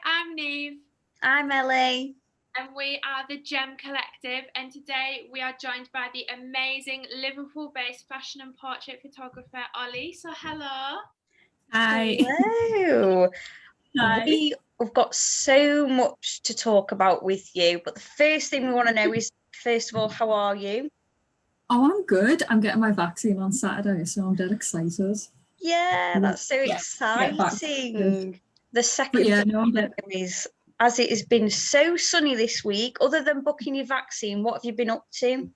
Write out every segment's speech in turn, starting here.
I'm Neve. I'm Ellie. And we are the Gem Collective, and today we are joined by the amazing Liverpool-based fashion and portrait photographer Ollie. So hello. Hi. Hello. Hi. We've got so much to talk about with you, but the first thing we want to know is, first of all, how are you? Oh, I'm good. I'm getting my vaccine on Saturday, so I'm dead excited. Yeah, that's so exciting. The second thing is, as it has been so sunny this week, other than booking your vaccine, what have you been up to?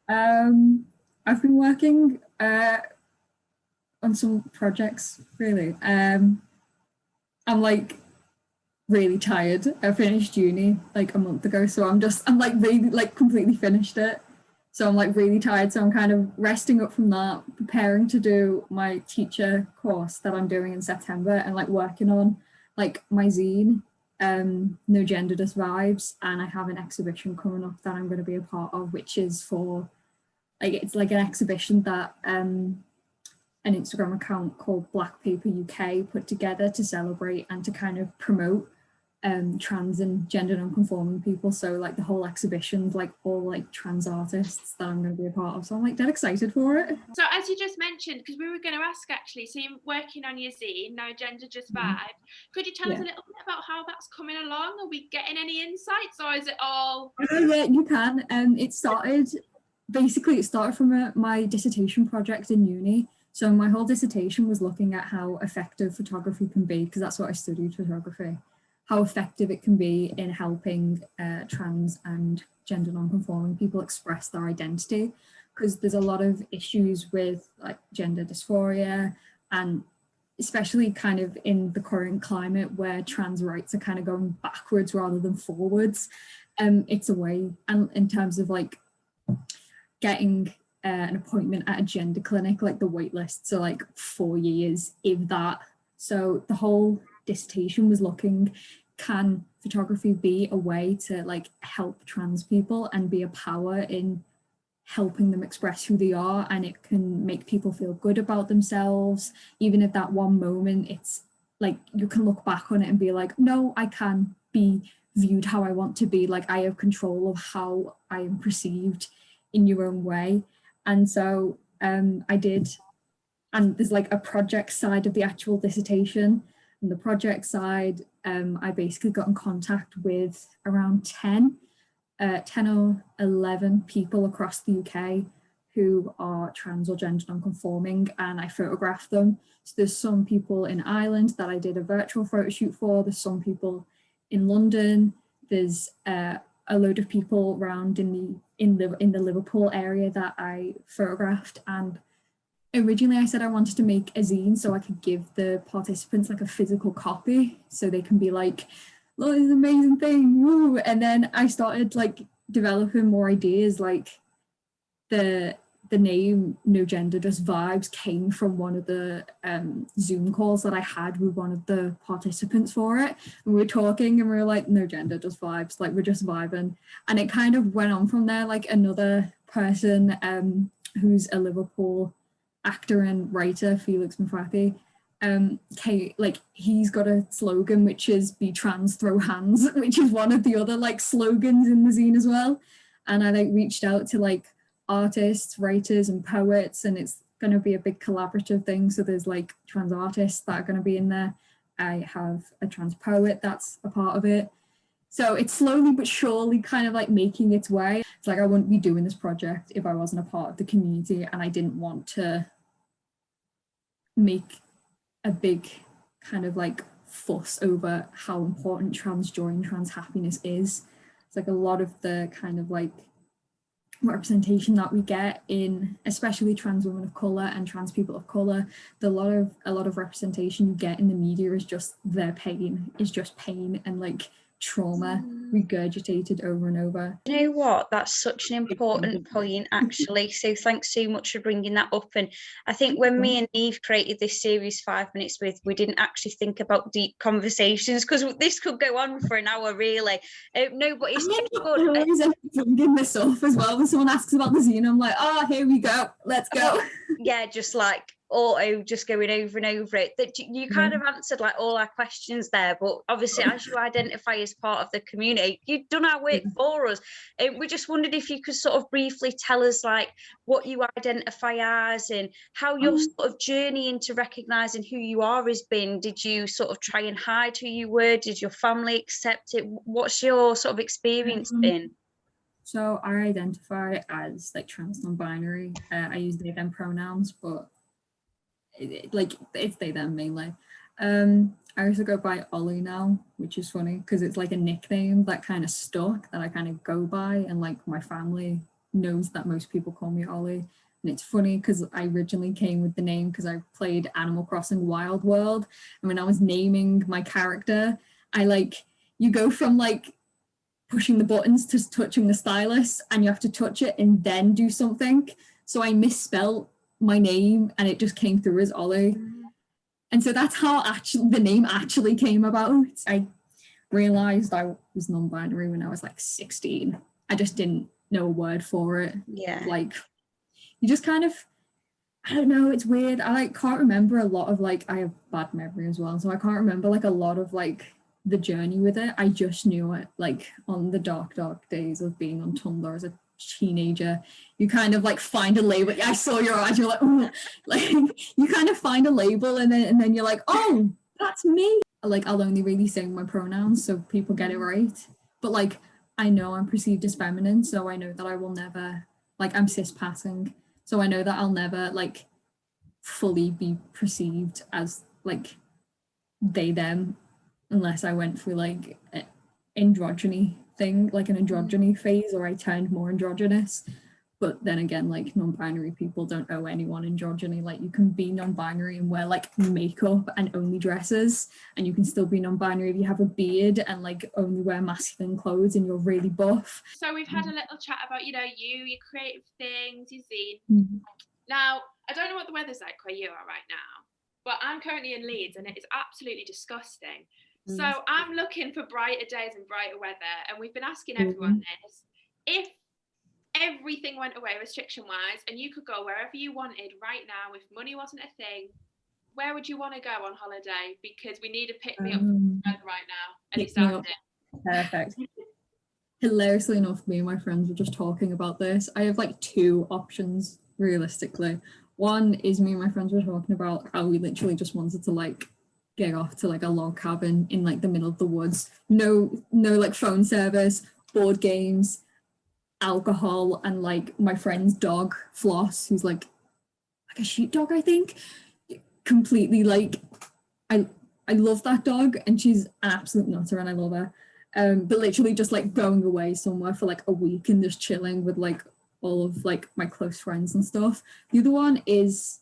I've been working on some projects, really. I'm like really tired. I finished uni like a month ago, so I'm like really like completely finished it. So I'm like really tired. So I'm kind of resting up from that, preparing to do my teacher course that I'm doing in September, and like working on like my zine, No Gender Just Vibes. And I have an exhibition coming up that I'm going to be a part of, which is for like, it's like an exhibition that an Instagram account called Black Paper UK put together to celebrate and to kind of promote trans and gender non-conforming people. So like the whole exhibition's like all like trans artists that I'm going to be a part of, so I'm like dead excited for it. So as you just mentioned, because we were going to ask actually, so you're working on your zine No Gender Just Vibes, could you tell us a little bit about how that's coming along? Are we getting any insights, or is it all yeah, you can. It started from my dissertation project in uni. So my whole dissertation was looking at how effective photography can be, because that's what I studied, photography, how effective it can be in helping trans and gender non-conforming people express their identity, because there's a lot of issues with like gender dysphoria, and especially kind of in the current climate where trans rights are kind of going backwards rather than forwards. It's a way, and in terms of like getting an appointment at a gender clinic, like the wait lists are like 4 years, if that. So the whole dissertation was looking, can photography be a way to like help trans people and be a power in helping them express who they are, and it can make people feel good about themselves, even at that one moment. It's like you can look back on it and be like, no, I can be viewed how I want to be, like I have control of how I am perceived in your own way. And so I did, and there's like a project side of the actual dissertation. And the project side, I basically got in contact with around 10 or 11 people across the UK who are trans or gender non-conforming, and I photographed them. So there's some people in Ireland that I did a virtual photo shoot for, there's some people in London, there's a load of people around in the Liverpool area that I photographed. And originally I said I wanted to make a zine so I could give the participants like a physical copy so they can be like, look, this is an amazing thing, woo. And then I started like developing more ideas, like the name No Gender Just Vibes came from one of the Zoom calls that I had with one of the participants for it. And we were talking and we were like, no gender, just vibes, like we're just vibing. And it kind of went on from there. Like another person who's a Liverpool actor and writer, Felix Mafrati, like he's got a slogan which is "Be trans, throw hands," which is one of the other like slogans in the zine as well. And I like reached out to like artists, writers and poets, and it's going to be a big collaborative thing. So there's like trans artists that are going to be in there. I have a trans poet that's a part of it. So it's slowly but surely kind of like making its way. It's like I wouldn't be doing this project if I wasn't a part of the community, and I didn't want to make a big kind of like fuss over how important trans joy and trans happiness is. It's like a lot of the kind of like representation that we get in especially trans women of colour and trans people of colour, a lot of representation you get in the media is just their pain, is just pain and like trauma regurgitated over and over. You know what, that's such an important point actually, so thanks so much for bringing that up. And I think when me and Neve created this series 5 Minutes With, we didn't actually think about deep conversations because this could go on for an hour really. No, but it's good. I always end up bringing this up as well when someone asks about the zine. I'm like, oh, here we go, let's go. Yeah, just like auto just going over and over it. That you kind of answered like all our questions there, but obviously as you identify as part of the community, you've done our work for us. We just wondered if you could sort of briefly tell us like what you identify as and how your sort of journey into recognizing who you are has been. Did you sort of try and hide who you were? Did your family accept it? What's your sort of experience been? So I identify as like trans non-binary. I use they them pronouns, but like it's they them mainly. I also go by Ollie now, which is funny because it's like a nickname that kind of stuck, that I kind of go by, and like my family knows that most people call me Ollie. And it's funny because I originally came with the name because I played Animal Crossing Wild World, and when I was naming my character, you go from like pushing the buttons to touching the stylus, and you have to touch it and then do something. So I misspelled my name and it just came through as Ollie. And so that's how actually the name actually came about. I realized I was non-binary when I was like 16. I just didn't know a word for it. Yeah. Like you just kind of, I don't know, it's weird. I like can't remember a lot of like, I have bad memory as well. So I can't remember like a lot of like the journey with it. I just knew it like on the dark days of being on Tumblr as a teenager. You kind of like find a label. I saw your eyes, you're like, oh, like you kind of find a label and then you're like, oh, that's me. Like I'll only really say my pronouns so people get it right. But like I know I'm perceived as feminine, so I know that I will never, like I'm cis passing, so I know that I'll never like fully be perceived as like they them unless I went through like an androgyny thing, like an androgyny phase, or I turned more androgynous. But then again, like non-binary people don't owe anyone androgyny. Like you can be non-binary and wear like makeup and only dresses, and you can still be non-binary if you have a beard and like only wear masculine clothes and you're really buff. So we've had a little chat about, you, your creative things, your zine. Now, I don't know what the weather's like where you are right now, but I'm currently in Leeds and it is absolutely disgusting. So I'm looking for brighter days and brighter weather, and we've been asking everyone this. If everything went away restriction-wise and you could go wherever you wanted right now, if money wasn't a thing, where would you want to go on holiday? Because we need a pick-me-up right now. And he sounded it. Perfect. Hilariously enough, me and my friends were just talking about this. I have like two options, realistically. One is me and my friends were talking about how we literally just wanted to like get off to like a log cabin in like the middle of the woods. No like phone service, board games, alcohol, and like my friend's dog Floss, who's like a sheepdog, I think. Completely like I love that dog and she's an absolute nutter and I love her. But literally just like going away somewhere for like a week and just chilling with like all of like my close friends and stuff. The other one is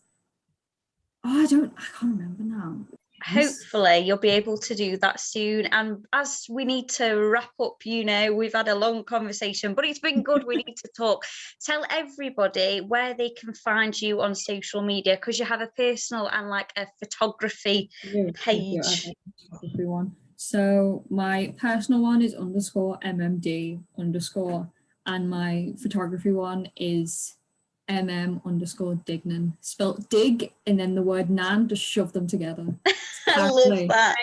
I can't remember now. Hopefully you'll be able to do that soon. And as we need to wrap up, we've had a long conversation, but it's been good. We need to talk. Tell everybody where they can find you on social media, because you have a personal and like a photography page. So my personal one is _MMD_, and my photography one is MM_Dignan, spelt dig and then the word nan, just shove them together. I love that.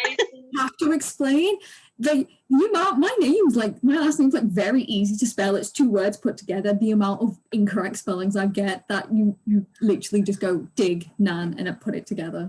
Have to explain. Like my name's like, my last name's like very easy to spell. It's 2 words put together. The amount of incorrect spellings I get that you literally just go dig nan and I put it together.